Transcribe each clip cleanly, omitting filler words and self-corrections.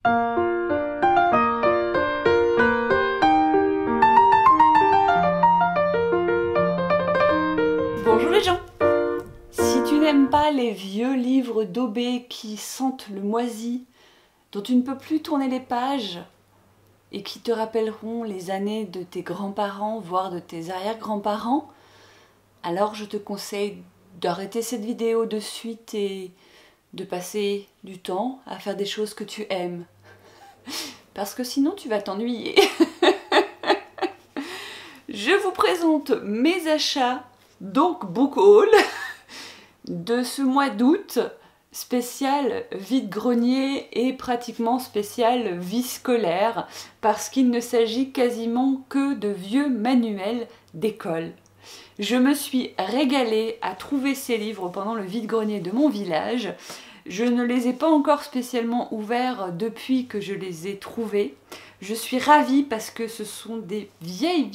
Bonjour les gens! Si tu n'aimes pas les vieux livres daubés qui sentent le moisi, dont tu ne peux plus tourner les pages et qui te rappelleront les années de tes grands-parents, voire de tes arrière-grands-parents, alors je te conseille d'arrêter cette vidéo de suite et de passer du temps à faire des choses que tu aimes. Parce que sinon tu vas t'ennuyer. Je vous présente mes achats, donc book haul, de ce mois d'août, spécial vide-grenier et pratiquement spécial vie scolaire, parce qu'il ne s'agit quasiment que de vieux manuels d'école. Je me suis régalée à trouver ces livres pendant le vide-grenier de mon village. Je ne les ai pas encore spécialement ouverts depuis que je les ai trouvés. Je suis ravie parce que ce sont des vieilles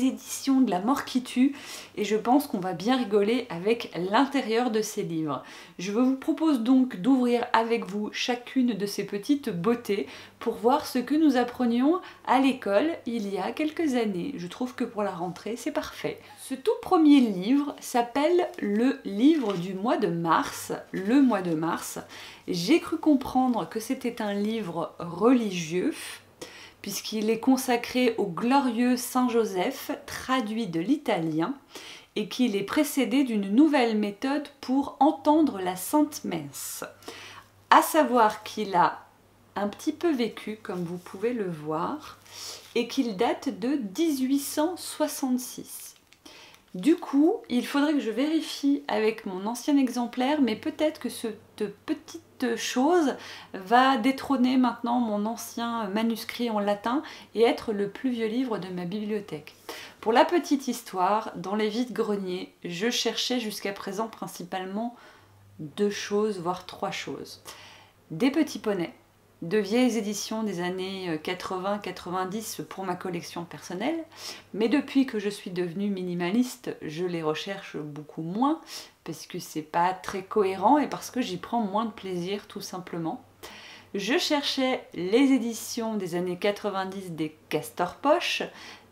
éditions de la mort qui tue et je pense qu'on va bien rigoler avec l'intérieur de ces livres. Je vous propose donc d'ouvrir avec vous chacune de ces petites beautés pour voir ce que nous apprenions à l'école il y a quelques années. Je trouve que pour la rentrée, c'est parfait. Ce tout premier livre s'appelle le livre du mois de mars, le mois de mars. J'ai cru comprendre que c'était un livre religieux, puisqu'il est consacré au glorieux Saint Joseph, traduit de l'italien, et qu'il est précédé d'une nouvelle méthode pour entendre la Sainte Messe. À savoir qu'il a un petit peu vécu, comme vous pouvez le voir, et qu'il date de 1866. Du coup, il faudrait que je vérifie avec mon ancien exemplaire, mais peut-être que cette petite chose va détrôner maintenant mon ancien manuscrit en latin et être le plus vieux livre de ma bibliothèque. Pour la petite histoire, dans les vides-greniers, je cherchais jusqu'à présent principalement 2 choses, voire 3 choses. Des petits poneys, de vieilles éditions des années 80-90 pour ma collection personnelle, mais depuis que je suis devenue minimaliste, je les recherche beaucoup moins, parce que c'est pas très cohérent et parce que j'y prends moins de plaisir tout simplement. Je cherchais les éditions des années 90 des Castor-Poche,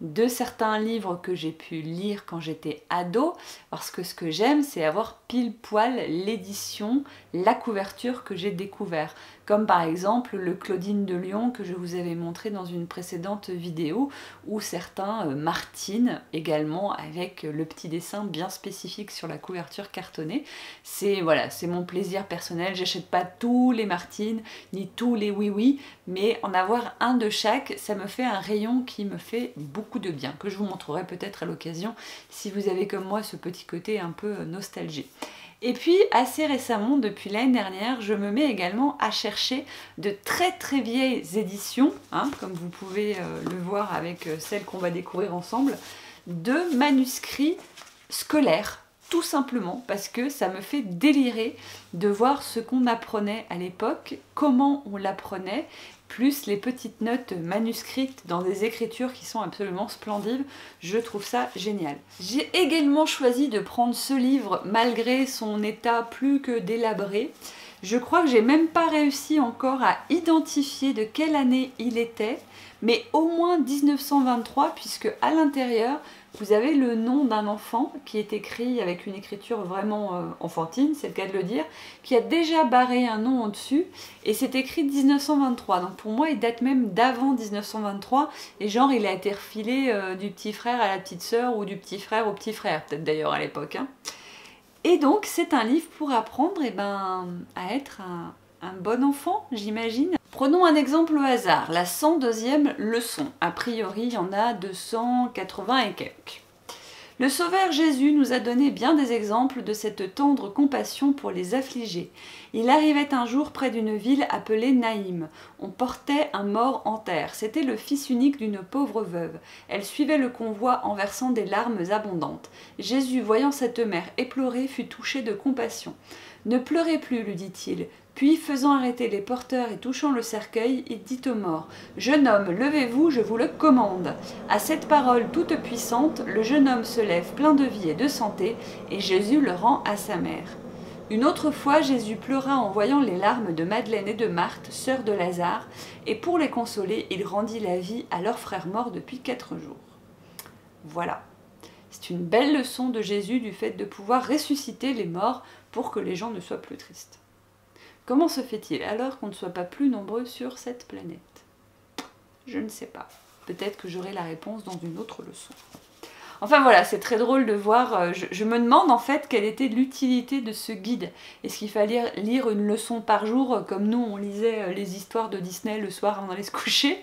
de certains livres que j'ai pu lire quand j'étais ado, parce que ce que j'aime, c'est avoir pile poil l'édition, la couverture que j'ai découvert. Comme par exemple le Claudine de Lyon que je vous avais montré dans une précédente vidéo, ou certains Martine également avec le petit dessin bien spécifique sur la couverture cartonnée. C'est voilà, c'est mon plaisir personnel, j'achète pas tous les Martine, ni tous les oui-oui, mais en avoir un de chaque, ça me fait un rayon qui me fait beaucoup de bien, que je vous montrerai peut-être à l'occasion si vous avez comme moi ce petit côté un peu nostalgie. Et puis assez récemment, depuis l'année dernière, je me mets également à chercher de très vieilles éditions, hein, comme vous pouvez le voir avec celles qu'on va découvrir ensemble, de manuscrits scolaires. Tout simplement parce que ça me fait délirer de voir ce qu'on apprenait à l'époque, comment on l'apprenait, plus les petites notes manuscrites dans des écritures qui sont absolument splendides. Je trouve ça génial. J'ai également choisi de prendre ce livre malgré son état plus que délabré. Je crois que j'ai même pas réussi encore à identifier de quelle année il était, mais au moins 1923, puisque à l'intérieur, vous avez le nom d'un enfant qui est écrit avec une écriture vraiment enfantine, c'est le cas de le dire, qui a déjà barré un nom au-dessus, et c'est écrit 1923. Donc pour moi, il date même d'avant 1923, et genre il a été refilé du petit frère à la petite sœur, ou du petit frère au petit frère, peut-être d'ailleurs à l'époque. Hein. Et donc c'est un livre pour apprendre à être un bon enfant, j'imagine. Prenons un exemple au hasard, la 102e leçon. A priori, il y en a 280 et quelques. Le Sauveur Jésus nous a donné bien des exemples de cette tendre compassion pour les affligés. Il arrivait un jour près d'une ville appelée Naïm. On portait un mort en terre. C'était le fils unique d'une pauvre veuve. Elle suivait le convoi en versant des larmes abondantes. Jésus, voyant cette mère éplorée, fut touché de compassion. « Ne pleurez plus, lui dit-il. » Puis, faisant arrêter les porteurs et touchant le cercueil, il dit aux morts « Jeune homme, levez-vous, je vous le commande. » À cette parole toute puissante, le jeune homme se lève plein de vie et de santé, et Jésus le rend à sa mère. Une autre fois, Jésus pleura en voyant les larmes de Madeleine et de Marthe, sœurs de Lazare, et pour les consoler, il rendit la vie à leur frère mort depuis 4 jours. Voilà. C'est une belle leçon de Jésus du fait de pouvoir ressusciter les morts pour que les gens ne soient plus tristes. Comment se fait-il alors qu'on ne soit pas plus nombreux sur cette planète? Je ne sais pas. Peut-être que j'aurai la réponse dans une autre leçon. Enfin voilà, c'est très drôle de voir, je me demande en fait quelle était l'utilité de ce guide. Est-ce qu'il fallait lire une leçon par jour, comme nous on lisait les histoires de Disney le soir avant d'aller se coucher?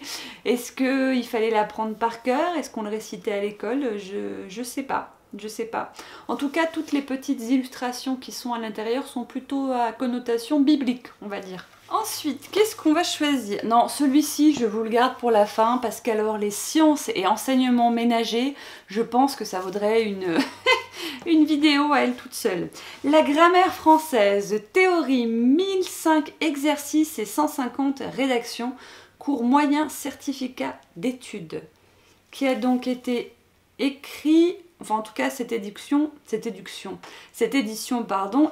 Est-ce qu'il fallait l'apprendre par cœur? Est-ce qu'on le récitait à l'école? Je sais pas. Je sais pas. En tout cas, toutes les petites illustrations qui sont à l'intérieur sont plutôt à connotation biblique, on va dire. Ensuite, qu'est-ce qu'on va choisir? Non, celui-ci, je vous le garde pour la fin, parce qu'alors les sciences et enseignements ménagers, je pense que ça vaudrait une, une vidéo à elle toute seule. La grammaire française, théorie, 1005 exercices et 150 rédactions, cours moyen certificat d'études, qui a donc été écrit, enfin en tout cas cette édition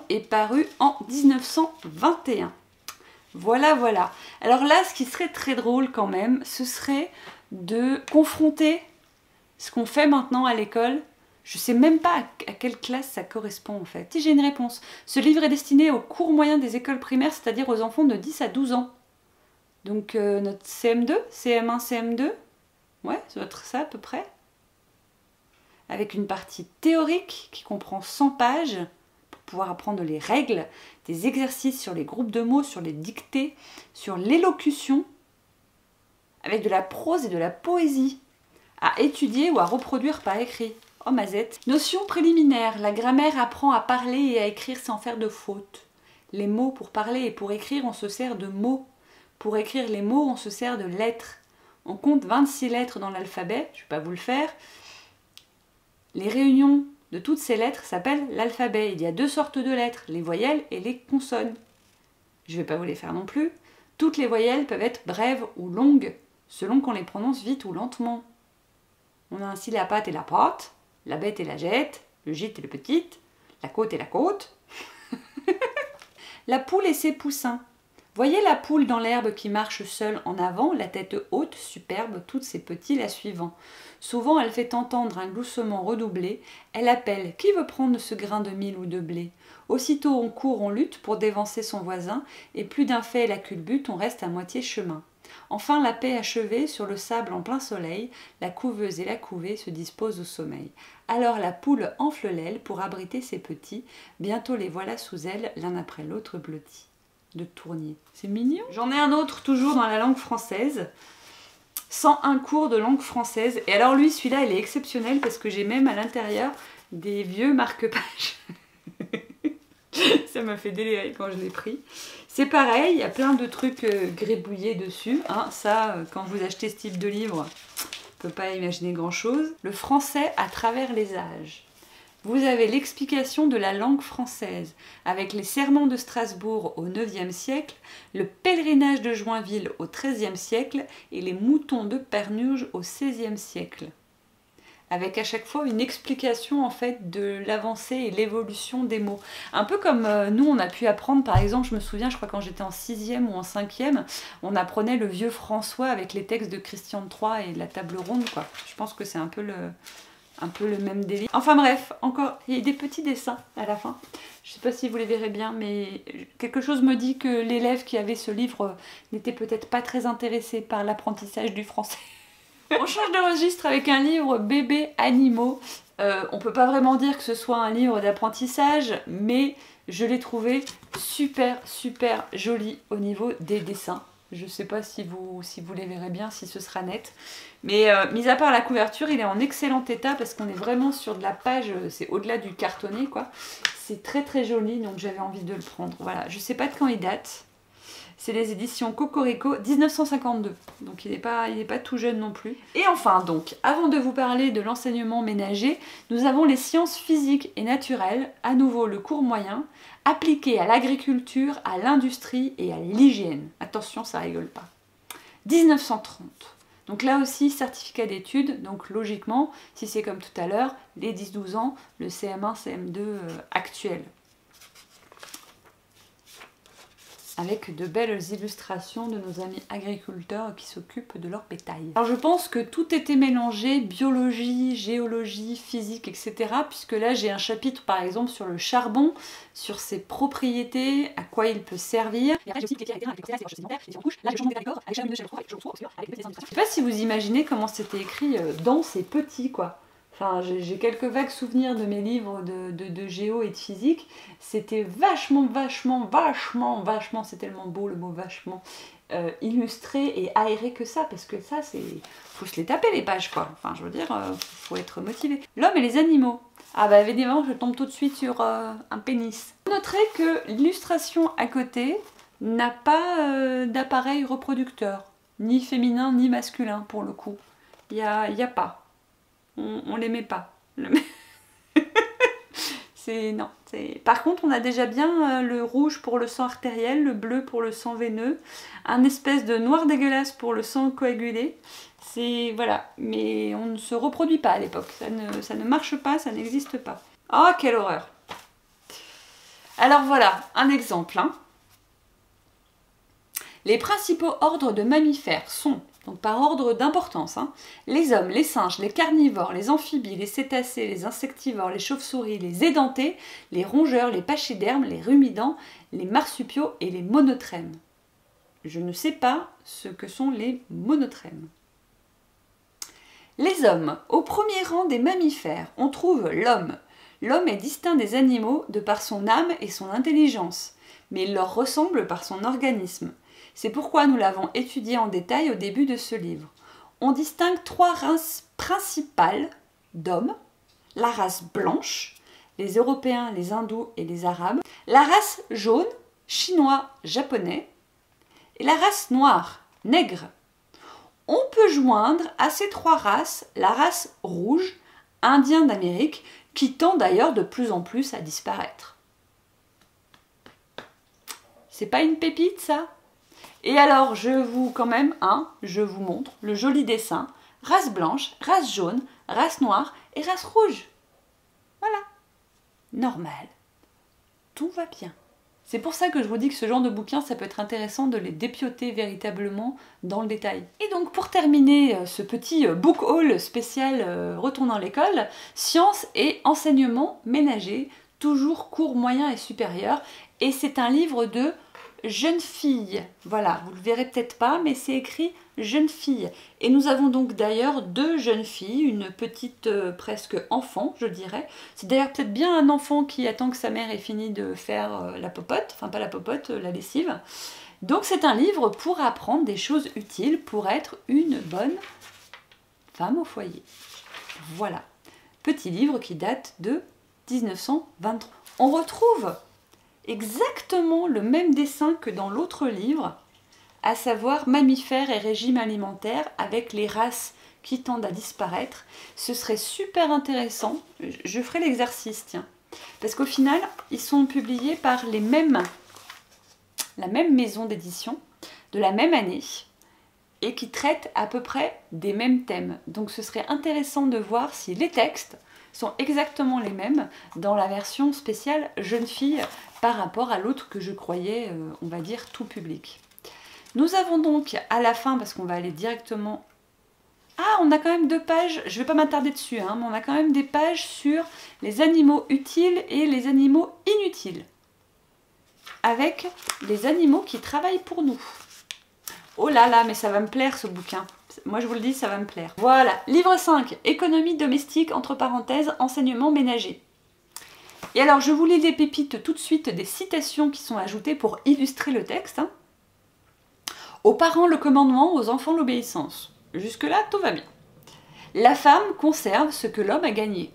est parue en 1921. Voilà, voilà. Alors là, ce qui serait très drôle quand même, ce serait de confronter ce qu'on fait maintenant à l'école. Je sais même pas à quelle classe ça correspond en fait. Si j'ai une réponse. Ce livre est destiné aux cours moyens des écoles primaires, c'est-à-dire aux enfants de 10 à 12 ans. Donc notre CM2, CM1, CM2, ouais, ça doit être ça à peu près. Avec une partie théorique qui comprend 100 pages, pouvoir apprendre les règles, des exercices sur les groupes de mots, sur les dictées, sur l'élocution, avec de la prose et de la poésie, à étudier ou à reproduire par écrit. Oh mazette. Notion préliminaire, la grammaire apprend à parler et à écrire sans faire de faute. Les mots, pour parler et pour écrire, on se sert de mots. Pour écrire les mots, on se sert de lettres. On compte 26 lettres dans l'alphabet, je ne vais pas vous le faire. Les réunions de toutes ces lettres s'appellent l'alphabet. Il y a 2 sortes de lettres, les voyelles et les consonnes. Je ne vais pas vous les faire non plus. Toutes les voyelles peuvent être brèves ou longues, selon qu'on les prononce vite ou lentement. On a ainsi la patte et la pâte, la bête et la jette, le gîte et le petit, la côte et la côte. La poule et ses poussins. Voyez la poule dans l'herbe qui marche seule en avant, la tête haute, superbe, toutes ses petits la suivant. Souvent elle fait entendre un gloussement redoublé, elle appelle « Qui veut prendre ce grain de mil ou de blé ?» Aussitôt on court, on lutte pour dévancer son voisin, et plus d'un fait la culbute, on reste à moitié chemin. Enfin la paix achevée, sur le sable en plein soleil, la couveuse et la couvée se disposent au sommeil. Alors la poule enfle l'aile pour abriter ses petits, bientôt les voilà sous elle, l'un après l'autre blottis. De Tournier. C'est mignon. J'en ai un autre toujours dans la langue française. 101 cours de langue française. Et alors lui, celui-là, il est exceptionnel parce que j'ai même à l'intérieur des vieux marque-pages. Ça m'a fait délirer quand je l'ai pris. C'est pareil, il y a plein de trucs gribouillés dessus. Hein. Ça, quand vous achetez ce type de livre, on ne peut pas imaginer grand-chose. Le français à travers les âges. Vous avez l'explication de la langue française, avec les sermons de Strasbourg au IXe siècle, le pèlerinage de Joinville au XIIIe siècle et les moutons de Pernurge au XVIe siècle. Avec à chaque fois une explication en fait de l'avancée et l'évolution des mots. Un peu comme nous on a pu apprendre, par exemple, je me souviens, je crois quand j'étais en 6e ou en 5e, on apprenait le vieux François avec les textes de Christian de Troyes et la table ronde, quoi. Je pense que c'est un peu le même délire. Enfin bref, encore, il y a des petits dessins à la fin. Je sais pas si vous les verrez bien, mais quelque chose me dit que l'élève qui avait ce livre n'était peut-être pas très intéressé par l'apprentissage du français. On change de registre avec un livre bébé animaux. On peut pas vraiment dire que ce soit un livre d'apprentissage, mais je l'ai trouvé super joli au niveau des dessins. Je sais pas si vous les verrez bien, si ce sera net. Mais mis à part la couverture, il est en excellent état parce qu'on est vraiment sur de la page, c'est au-delà du cartonné quoi. C'est très joli, donc j'avais envie de le prendre. Voilà, je sais pas de quand il date. C'est les éditions Cocorico 1952, donc il n'est pas tout jeune non plus. Et enfin donc, avant de vous parler de l'enseignement ménager, nous avons les sciences physiques et naturelles, à nouveau le cours moyen, appliqué à l'agriculture, à l'industrie et à l'hygiène. Attention, ça rigole pas. 1930. Donc là aussi, certificat d'études, donc logiquement, si c'est comme tout à l'heure, les 10-12 ans, le CM1, CM2 actuel. avec de belles illustrations de nos amis agriculteurs qui s'occupent de leur bétail. Alors je pense que tout était mélangé, biologie, géologie, physique, etc. Puisque là j'ai un chapitre par exemple sur le charbon, sur ses propriétés, à quoi il peut servir. Et après j'ai aussi les pierres avec les roches sédimentaires, les couches, là j'ai le changement de décor, avec jamais de chaleur avec des illustrations. Je sais pas si vous imaginez comment c'était écrit dense et petit quoi. Enfin, j'ai quelques vagues souvenirs de mes livres de géo et de physique. C'était vachement, c'est tellement beau le mot vachement, illustré et aéré que ça, parce que ça, c'est... faut se les taper les pages, quoi. Enfin, je veux dire, faut être motivé. L'homme et les animaux. Ah bah évidemment, je tombe tout de suite sur un pénis. Vous noterez que l'illustration à côté n'a pas d'appareil reproducteur, ni féminin, ni masculin, pour le coup. Il y a pas. On les met pas. Non. Par contre, on a déjà bien le rouge pour le sang artériel, le bleu pour le sang veineux, un espèce de noir dégueulasse pour le sang coagulé. Voilà. Mais on ne se reproduit pas à l'époque. Ça ne marche pas, ça n'existe pas. Oh, quelle horreur! Alors voilà, un exemple. Hein. Les principaux ordres de mammifères sont... Donc par ordre d'importance, hein. Les hommes, les singes, les carnivores, les amphibies, les cétacés, les insectivores, les chauves-souris, les édentés, les rongeurs, les pachydermes, les ruminants, les marsupiaux et les monotrèmes. Je ne sais pas ce que sont les monotrèmes. Les hommes, au premier rang des mammifères, on trouve l'homme. L'homme est distinct des animaux de par son âme et son intelligence, mais il leur ressemble par son organisme. C'est pourquoi nous l'avons étudié en détail au début de ce livre. On distingue 3 races principales d'hommes. La race blanche, les Européens, les Hindous et les Arabes. La race jaune, chinois, japonais. Et la race noire, nègre. On peut joindre à ces 3 races la race rouge, indien d'Amérique, qui tend d'ailleurs de plus en plus à disparaître. C'est pas une pépite ça ? Et alors, je vous montre le joli dessin. Race blanche, race jaune, race noire et race rouge. Voilà. Normal. Tout va bien. C'est pour ça que je vous dis que ce genre de bouquin, ça peut être intéressant de les dépioter véritablement dans le détail. Et donc, pour terminer ce petit book haul spécial Retournant à l'école, sciences et enseignement ménager, toujours court, moyen et supérieur. Et c'est un livre de jeune fille, voilà, vous le verrez peut-être pas, mais c'est écrit jeune fille. Et nous avons donc d'ailleurs 2 jeunes filles, une petite presque enfant, je dirais. C'est d'ailleurs peut-être bien un enfant qui attend que sa mère ait fini de faire la popote, enfin pas la popote, la lessive. Donc c'est un livre pour apprendre des choses utiles pour être une bonne femme au foyer. Voilà, petit livre qui date de 1923. On retrouve exactement le même dessin que dans l'autre livre, à savoir mammifères et régime alimentaire avec les races qui tendent à disparaître. Ce serait super intéressant, je ferai l'exercice, tiens, parce qu'au final, ils sont publiés par la même maison d'édition, de la même année, et qui traitent à peu près des mêmes thèmes. Donc ce serait intéressant de voir si les textes sont exactement les mêmes dans la version spéciale jeune fille par rapport à l'autre que je croyais, on va dire, tout public. Nous avons donc à la fin, parce qu'on va aller directement... Ah, on a quand même 2 pages, je ne vais pas m'attarder dessus, hein, mais on a quand même des pages sur les animaux utiles et les animaux inutiles. Avec les animaux qui travaillent pour nous. Oh là là, mais ça va me plaire ce bouquin. Moi je vous le dis, ça va me plaire. Voilà, livre 5, économie domestique, entre parenthèses, enseignement ménager. Et alors je vous lis les pépites tout de suite des citations qui sont ajoutées pour illustrer le texte. Hein. Aux parents le commandement, aux enfants l'obéissance. Jusque-là, tout va bien. La femme conserve ce que l'homme a gagné.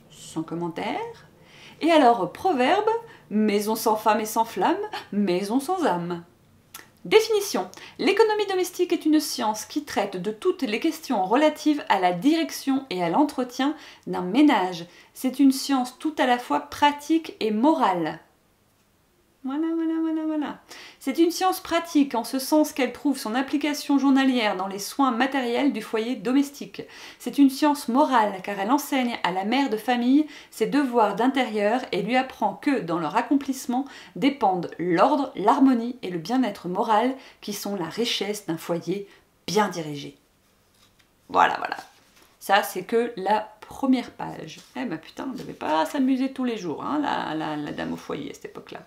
Sans commentaire. Et alors, proverbe, maison sans femme et sans flamme, maison sans âme. Définition. L'économie domestique est une science qui traite de toutes les questions relatives à la direction et à l'entretien d'un ménage. C'est une science tout à la fois pratique et morale. Voilà, voilà, voilà, voilà. C'est une science pratique en ce sens qu'elle trouve son application journalière dans les soins matériels du foyer domestique. C'est une science morale car elle enseigne à la mère de famille ses devoirs d'intérieur et lui apprend que dans leur accomplissement dépendent l'ordre, l'harmonie et le bien-être moral qui sont la richesse d'un foyer bien dirigé. Voilà, voilà. Ça, c'est que la première page. Eh ben putain, on ne devait pas s'amuser tous les jours, hein, la dame au foyer à cette époque-là.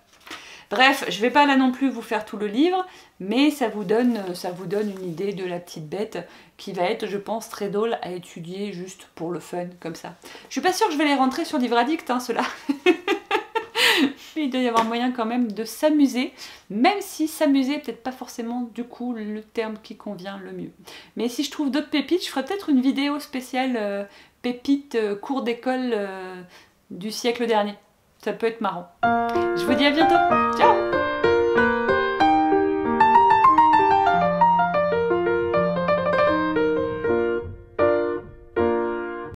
Bref, je ne vais pas là non plus vous faire tout le livre, mais ça vous donne une idée de la petite bête qui va être, je pense, très drôle à étudier juste pour le fun, comme ça. Je suis pas sûre que je vais les rentrer sur Livre Addict, hein, ceux-là. Il doit y avoir moyen quand même de s'amuser, même si s'amuser n'est peut-être pas forcément du coup le terme qui convient le mieux. Mais si je trouve d'autres pépites, je ferai peut-être une vidéo spéciale pépites cours d'école du siècle dernier. Ça peut être marrant. Je vous dis à bientôt. Ciao!